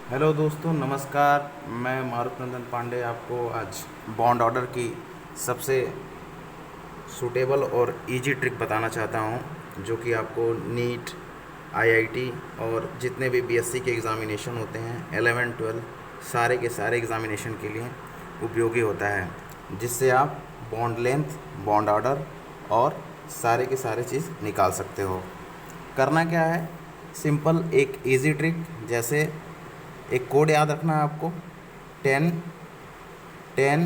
Hello दोस्तों, नमस्कार। मैं मारुति नंदन पांडे आपको आज बॉन्ड ऑर्डर की सबसे सूटेबल और इजी ट्रिक बताना चाहता हूं, जो कि आपको नीट, आईआईटी और जितने भी बीएससी के एग्ज़ामिनेशन होते हैं 11 12 सारे के सारे एग्ज़ामिनेशन के लिए उपयोगी होता है, जिससे आप बॉन्ड लेंथ, बॉन्ड ऑर्डर और सारे के सारे चीज़ निकाल सकते हो। करना क्या है, सिंपल एक इजी ट्रिक। जैसे एक कोड याद रखना है आपको, 10 10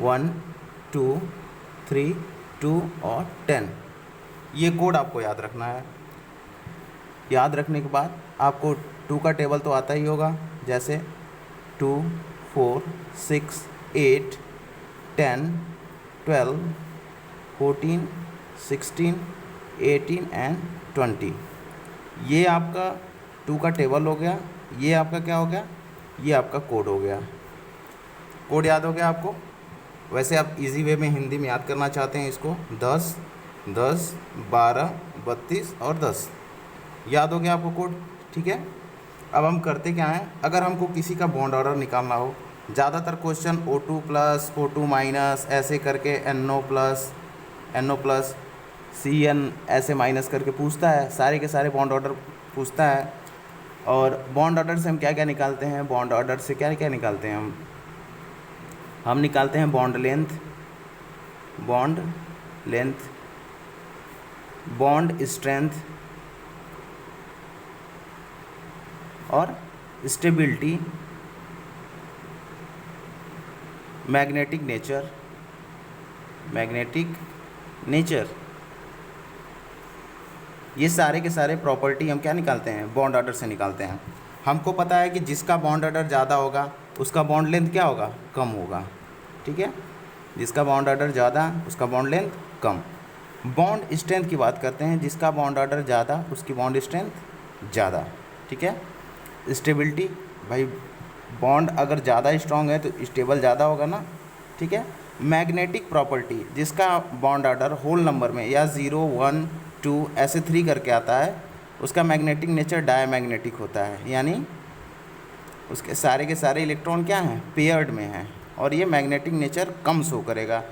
1 2 3 2 और 10। ये कोड आपको याद रखना है। याद रखने के बाद आपको टू का टेबल तो आता ही होगा, जैसे 2 4 6 8 10 12 14 16 18 एंड 20। ये आपका टू का टेबल हो गया। ये आपका क्या हो गया, ये आपका कोड हो गया। कोड याद हो गया आपको। वैसे आप इजी वे में हिंदी में याद करना चाहते हैं इसको, 10 10 12 32 और 10। याद हो गया आपको कोड, ठीक है। अब हम करते क्या हैं, अगर हमको किसी का बॉन्ड ऑर्डर निकालना हो, ज़्यादातर question O2 plus O2 minus ऐसे करके NO प्लस CN ऐसे माइनस करके पूछता है, सारे के सारे बॉन्ड ऑर्डर पूछता है। और बॉन्ड ऑर्डर से हम क्या क्या निकालते हैं, बॉन्ड ऑर्डर से क्या क्या निकालते हैं हम निकालते हैं bond length, bond length, bond strength और stability, magnetic nature, magnetic nature. ये सारे के सारे प्रॉपर्टी हम क्या निकालते हैं, बॉन्ड ऑर्डर से निकालते हैं। हमको पता है कि जिसका बॉन्ड ऑर्डर ज़्यादा होगा उसका बॉन्ड लेंथ क्या होगा, कम होगा, ठीक है। जिसका बॉन्ड ऑर्डर ज़्यादा उसका बॉन्ड लेंथ कम। बॉन्ड स्ट्रेंथ की बात करते हैं, जिसका बॉन्ड ऑर्डर ज़्यादा उसकी बॉन्ड स्ट्रेंथ ज़्यादा, ठीक है। स्टेबिलिटी, भाई बॉन्ड अगर ज़्यादा स्ट्रॉन्ग है तो स्टेबल ज़्यादा होगा ना, ठीक है। मैग्नेटिक प्रॉपर्टी, जिसका बॉन्ड ऑर्डर होल नंबर में या 0 1 2 ऐसे 3 करके आता है, उसका मैग्नेटिक नेचर डायमैग्नेटिक होता है, यानी उसके सारे के सारे इलेक्ट्रॉन क्या हैं, पेयर्ड में हैं, और ये मैग्नेटिक नेचर कम शो करेगा।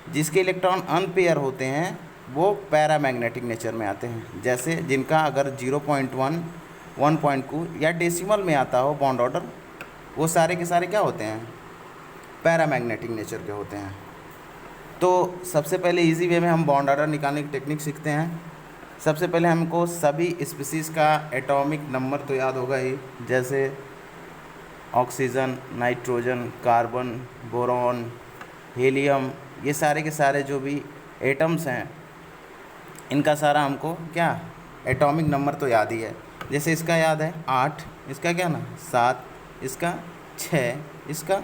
जिसके इलेक्ट्रॉन अनपेयर होते हैं वो पैरामैग्नेटिक नेचर में आते हैं। जैसे जिनका अगर 0.1 1.2 या डेसिमल में आता हो बॉन्ड ऑर्डर, वो सारे के सारे क्या होते हैं, पैरामैग्नेटिक नेचर के होते हैं। तो सबसे पहले इजी वे में हम बॉन्ड ऑर्डर निकालने की टेक्निक सीखते हैं। सबसे पहले हमको सभी स्पीसीज़ का एटॉमिक नंबर तो याद होगा ही, जैसे oxygen, nitrogen, carbon, boron, helium, ये सारे के सारे जो भी एटम्स हैं इनका सारा हमको क्या एटॉमिक नंबर तो याद ही है। जैसे इसका याद है 8, इसका क्या ना 7, इसका 6, इसका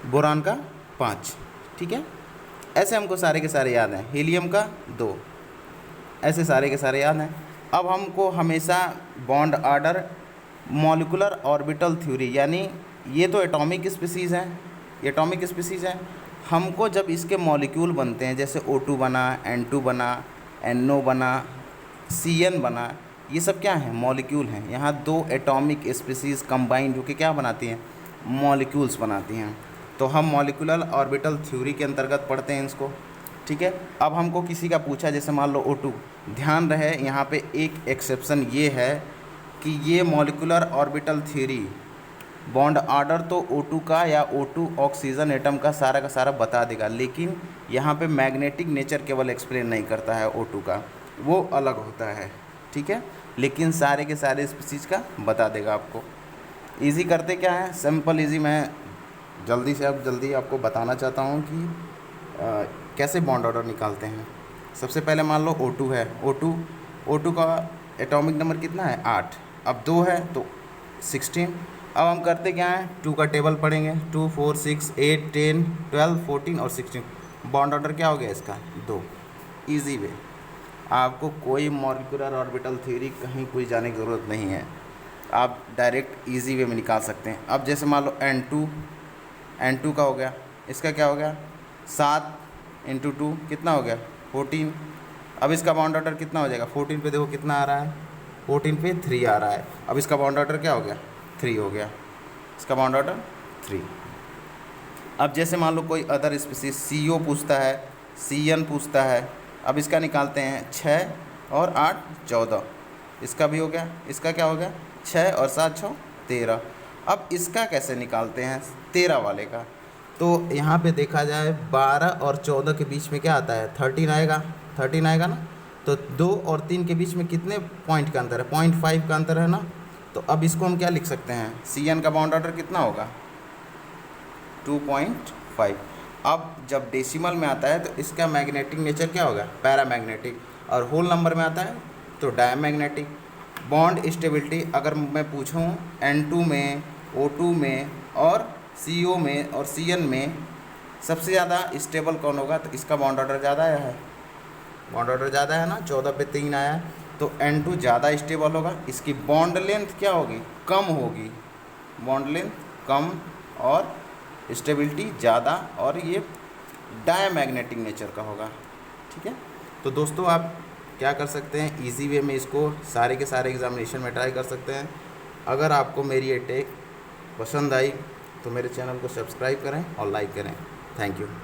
बोरान का 5, ठीक है। ऐसे हमको सारे के सारे याद हैं। हीलियम का 2, ऐसे सारे के सारे याद हैं। अब हमको हमेशा bond order, molecular orbital theory, यानी ये तो एटॉमिक स्पीसीज़ हैं, ये एटॉमिक स्पीसीज़ हैं। हमको जब इसके मॉलिक्यूल बनते हैं, जैसे O2 बना, N2 बना, NO बना, CN बना, ये सब क्या हैं, मॉलिक्यूल हैं। यहाँ दो एटॉमिक स्पीसीज़ कंबाइंड होकर क्या बनाती हैं, मॉलिक्यूल्स बनाती हैं। तो हम मॉलिक्यूलर ऑर्बिटल थ्योरी के अंतर्गत पढ़ते हैं इसको, ठीक है। अब हमको किसी का पूछा, जैसे मान लो O2, ध्यान रहे यहाँ पे एक एक्सेप्शन ये है कि ये molecular orbital theory bond order तो O2 का या O2 ऑक्सीजन एटम का सारा बता देगा, लेकिन यहाँ पे मैग्नेटिक नेचर केवल एक्सप्लेन नहीं करता है O2 का, वो अलग होता है, ठीक है। लेकिन सारे के सारे स्पीसीज का बता देगा आपको। इजी करते क्या है, सिंपल इजी, मैं जल्दी आपको बताना चाहता हूँ कि कैसे बॉन्ड ऑर्डर निकालते हैं। सबसे पहले मान लो O2 है, O2 का एटॉमिक नंबर कितना है, 8। अब 2 है तो 16। अब हम करते क्या हैं, 2 का टेबल पढ़ेंगे, 2 4 6 8 10 12 14 और 16। बॉन्ड ऑर्डर क्या हो गया इसका, 2। इजी वे, आपको कोई मॉलिक्यूलर ऑर्बिटल थ्योरी कहीं कोई जाने की ज़रूरत नहीं है, आप डायरेक्ट इजी वे में निकाल सकते हैं। अब जैसे मान लो N2 का हो गया, इसका क्या हो गया, 7 × 2 कितना हो गया, 14। अब इसका बॉन्ड ऑर्डर कितना हो जाएगा, 14 पे देखो कितना आ रहा है, 14 पे 3 आ रहा है। अब इसका बॉन्ड ऑर्डर क्या हो गया, 3 हो गया, इसका बॉन्ड ऑर्डर 3। अब जैसे मान लो कोई अदर स्पीसीज CO पूछता है, CN पूछता है, अब इसका निकालते हैं 6 और 8 14, इसका भी हो गया, इसका क्या हो गया 6 और 7 6 13। अब इसका कैसे निकालते हैं 13 वाले का, तो यहाँ पे देखा जाए 12 और 14 के बीच में क्या आता है 13 आएगा, 13 आएगा ना। तो 2 और 3 के बीच में कितने पॉइंट का अंतर है, 0.5 का अंतर है ना। तो अब इसको हम क्या लिख सकते हैं, CN का बाउंड ऑर्डर कितना होगा 2.5। अब जब डेसिमल में आता है तो इसका मैग्नेटिक नेचर क्या होगा, पैरामैग्नेटिक, और होल नंबर में आता है तो डायमैग्नेटिक। बॉन्ड स्टेबिलिटी अगर मैं पूछूं N2 में, O2 में और CO में और CN में सबसे ज़्यादा स्टेबल कौन होगा, तो इसका बॉन्ड ऑर्डर ज़्यादा आया है, बॉन्ड ऑर्डर ज़्यादा है ना, 14 पे 3 आया है, तो N2 ज़्यादा स्टेबल होगा। इसकी बॉन्ड लेंथ क्या होगी, कम होगी, बॉन्ड लेंथ कम और स्टेबिलिटी ज़्यादा, और ये डायमैग्नेटिक नेचर का होगा। ठीक है, तो दोस्तों आप क्या कर सकते हैं, इजी वे में इसको सारे के सारे एग्जामिनेशन में ट्राई कर सकते हैं। अगर आपको मेरी ये टेक पसंद आई तो मेरे चैनल को सब्सक्राइब करें और लाइक करें। Thank you.